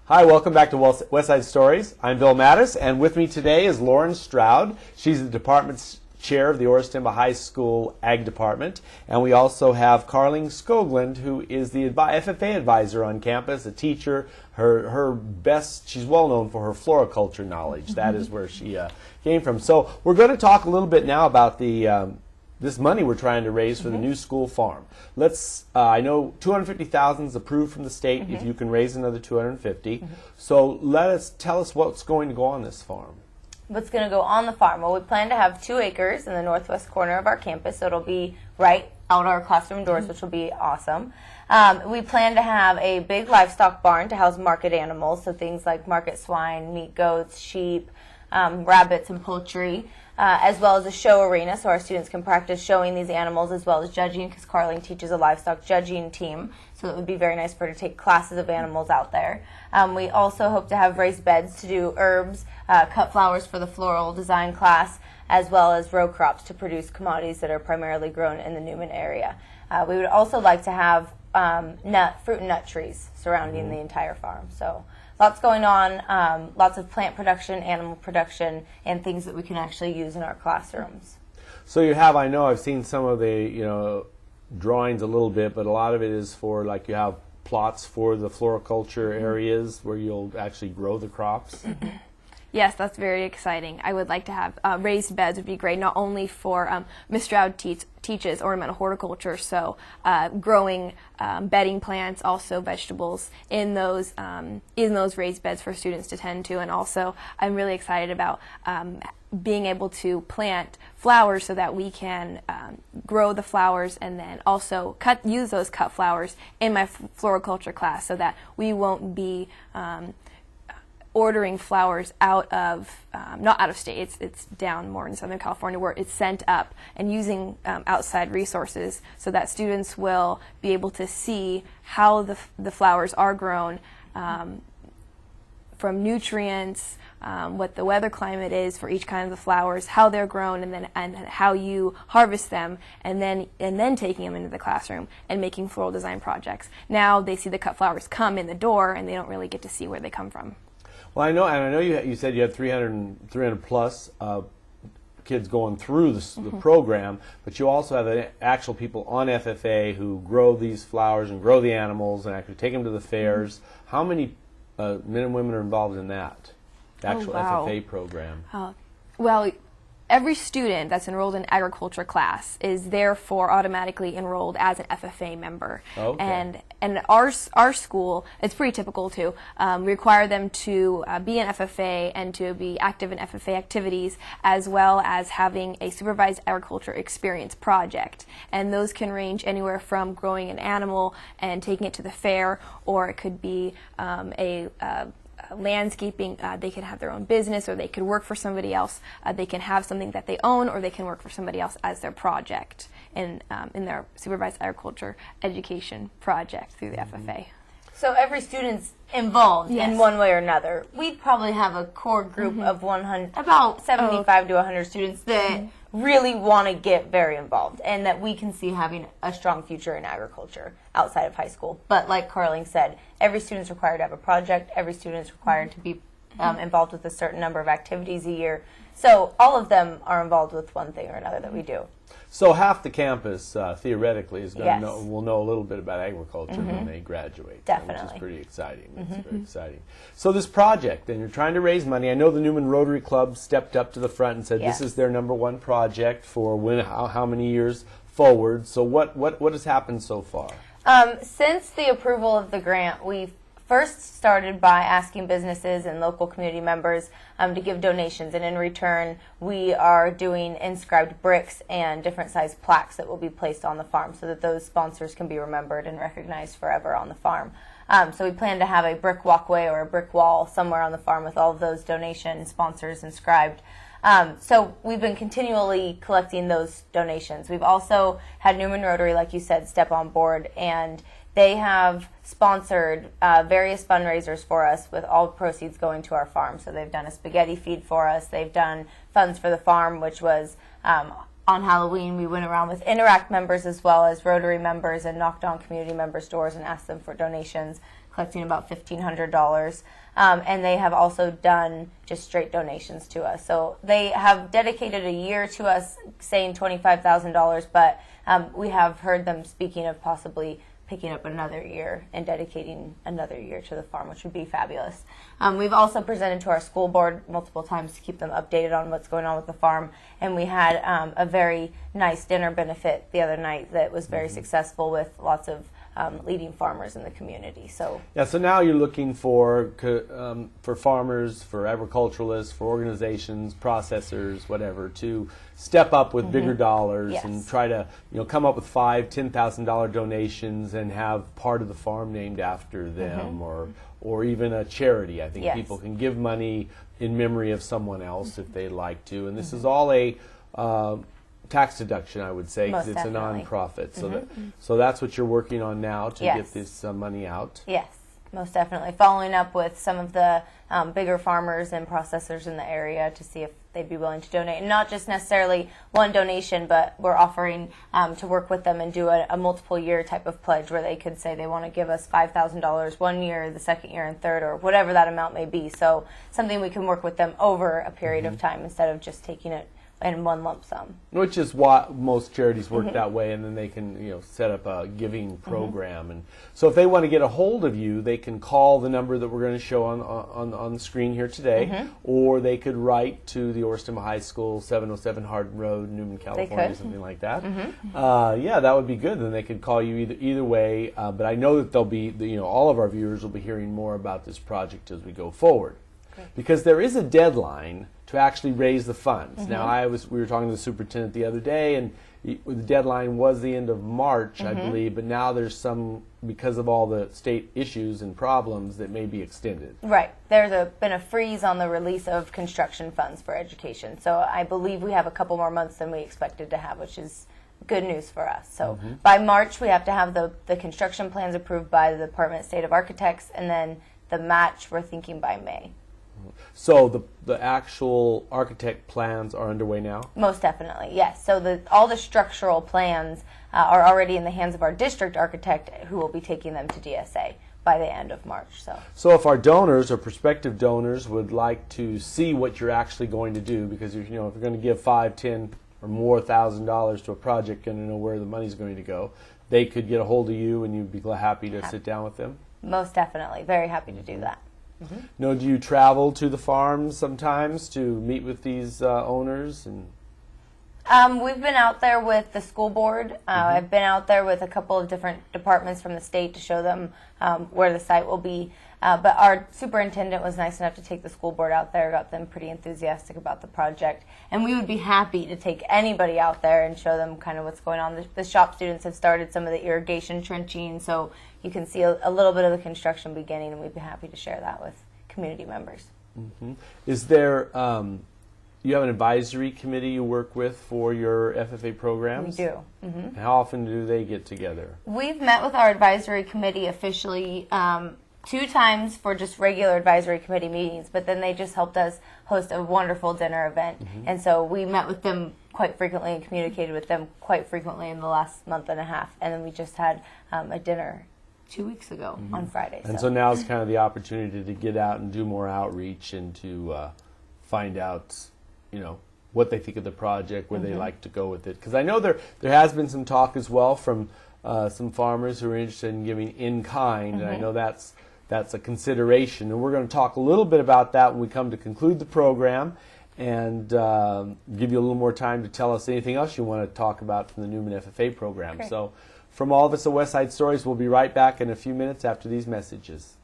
Hi, welcome back to West Side Stories. I'm Bill Mattis, and with me today is Lauren Stroud. She's the department's chair of the Orestimba High School Ag Department. And we also have Carling Skoglund, who is the FFA advisor on campus, a teacher. She's well known for her floriculture knowledge. That is where she came from. So we're going to talk a little bit now about this money we're trying to raise for the new school farm. I know $250,000 is approved from the state. If you can raise another $250. So tell us what's going to go on this farm. What's going to go on the farm? Well, we plan to have 2 acres in the northwest corner of our campus, so it'll be right out our classroom doors, which will be awesome. We plan to have a big livestock barn to house market animals, so things like market swine, meat goats, sheep, rabbits, and poultry. As well as a show arena, so our students can practice showing these animals as well as judging, because Carling teaches a livestock judging team, so it would be very nice for her to take classes of animals out there. We also hope to have raised beds to do herbs, cut flowers for the floral design class, as well as row crops to produce commodities that are primarily grown in the Newman area. We would also like to have fruit and nut trees surrounding the entire farm. So lots going on, lots of plant production, animal production, and things that we can actually use in our classrooms. So I know I've seen some of the, drawings a little bit, but a lot of it is for, like, you have plots for the floriculture areas where you'll actually grow the crops. Yes, that's very exciting. I would like to have raised beds would be great, not only for Ms. Stroud teaches ornamental horticulture, so growing bedding plants, also vegetables in those raised beds for students to tend to, and also I'm really excited about being able to plant flowers so that we can grow the flowers and then also use those cut flowers in my floriculture class, so that we won't be ordering flowers out of, not out of state, it's down more in Southern California where it's sent up, and using outside resources so that students will be able to see how the flowers are grown, from nutrients, what the weather climate is for each kind of the flowers, how they're grown, and how you harvest them, and then taking them into the classroom and making floral design projects. Now they see the cut flowers come in the door, and they don't really get to see where they come from. Well, I know you said you had 300 plus kids going through the program, but you also have actual people on FFA who grow these flowers and grow the animals and actually take them to the fairs. How many men and women are involved in that, the actual FFA program? Well, every student that's enrolled in agriculture class is therefore automatically enrolled as an FFA member. Okay. And our school, it's pretty typical too, require them to be an FFA and to be active in FFA activities, as well as having a supervised agriculture experience project. And those can range anywhere from growing an animal and taking it to the fair, or it could be landscaping. They can have their own business, or they could work for somebody else. They can have something that they own, or they can work for somebody else as their project in their supervised agriculture education project through the FFA. So every student's involved in one way or another. We'd probably have a core group of 100, about 75 to 100 students that really want to get very involved, and that we can see having a strong future in agriculture outside of high school. But like Carling said, every student's required to have a project. Every student's required to be involved with a certain number of activities a year. So all of them are involved with one thing or another that we do. So half the campus, theoretically, will know a little bit about agriculture when they graduate. Definitely. Which is pretty exciting. That's very exciting. So this project, and you're trying to raise money. I know the Newman Rotary Club stepped up to the front and said this is their #1 project for how many years forward. So what has happened so far? Since the approval of the grant, we've first started by asking businesses and local community members to give donations, and in return we are doing inscribed bricks and different sized plaques that will be placed on the farm, so that those sponsors can be remembered and recognized forever on the farm. So we plan to have a brick walkway or a brick wall somewhere on the farm with all of those donation sponsors inscribed. So we've been continually collecting those donations. We've also had Newman Rotary, like you said, step on board, and they have sponsored various fundraisers for us, with all proceeds going to our farm. So they've done a spaghetti feed for us. They've done Funds for the Farm, which was on Halloween. We went around with Interact members as well as Rotary members and knocked on community members' doors and asked them for donations. collecting about $1,500. And they have also done just straight donations to us. So they have dedicated a year to us, saying $25,000, but we have heard them speaking of possibly picking up another year and dedicating another year to the farm, which would be fabulous. We've also presented to our school board multiple times to keep them updated on what's going on with the farm, and we had a very nice dinner benefit the other night that was very successful with lots of leading farmers in the community. So yeah, so now you're looking for farmers, for agriculturalists, for organizations, processors, whatever, to step up with bigger dollars and try to come up with $5,000-$10,000 donations and have part of the farm named after them, or even a charity. I think people can give money in memory of someone else if they'd like to, and this is all a tax deduction, I would say, because it's a nonprofit. So that's what you're working on now to get this money out. Yes, most definitely. Following up with some of the bigger farmers and processors in the area to see if they'd be willing to donate. And not just necessarily one donation, but we're offering to work with them and do a multiple year type of pledge where they could say they want to give us $5,000 one year, the second year and third, or whatever that amount may be. So something we can work with them over a period of time instead of just taking it in one lump sum. Which is why most charities work that way, and then they can set up a giving program. And so if they want to get a hold of you, they can call the number that we're going to show on the screen here today, or they could write to the Orestimba High School, 707 Hardin Road, Newman, California, something like that. Yeah, that would be good. Then they could call you either way. But I know that they'll be, all of our viewers will be hearing more about this project as we go forward, because there is a deadline to actually raise the funds. Now, we were talking to the superintendent the other day, and the deadline was the end of March, I believe, but now there's some, because of all the state issues and problems, that may be extended. Right. There's been a freeze on the release of construction funds for education. So I believe we have a couple more months than we expected to have, which is good news for us. So by March, we have to have the construction plans approved by the Department of State of Architects, and then the match, we're thinking by May. So the actual architect plans are underway now? Most definitely, yes. So all the structural plans are already in the hands of our district architect, who will be taking them to DSA by the end of March. So if our donors or prospective donors would like to see what you're actually going to do, because if you're going to give $5, $10, or more $1,000 to a project and know where the money's going to go, they could get a hold of you, and you'd be happy to sit down with them? Most definitely. Very happy to do that. Now, do you travel to the farms sometimes to meet with these owners? And we've been out there with the school board. I've been out there with a couple of different departments from the state to show them where the site will be. But our superintendent was nice enough to take the school board out there, got them pretty enthusiastic about the project. And we would be happy to take anybody out there and show them kind of what's going on. The shop students have started some of the irrigation trenching, so you can see a little bit of the construction beginning, and we'd be happy to share that with community members. Is there, you have an advisory committee you work with for your FFA programs? We do. How often do they get together? We've met with our advisory committee officially 2 times for just regular advisory committee meetings, but then they just helped us host a wonderful dinner event. And so we met with them quite frequently and communicated with them quite frequently in the last month and a half. And then we just had a dinner 2 weeks ago on Friday. And so now is kind of the opportunity to get out and do more outreach and to find out, what they think of the project, where they like to go with it. Because I know there has been some talk as well from some farmers who are interested in giving in kind, and I know that's a consideration. And we're going to talk a little bit about that when we come to conclude the program, and give you a little more time to tell us anything else you want to talk about from the Newman FFA program. Great. So from all of us at Westside Stories, we'll be right back in a few minutes after these messages.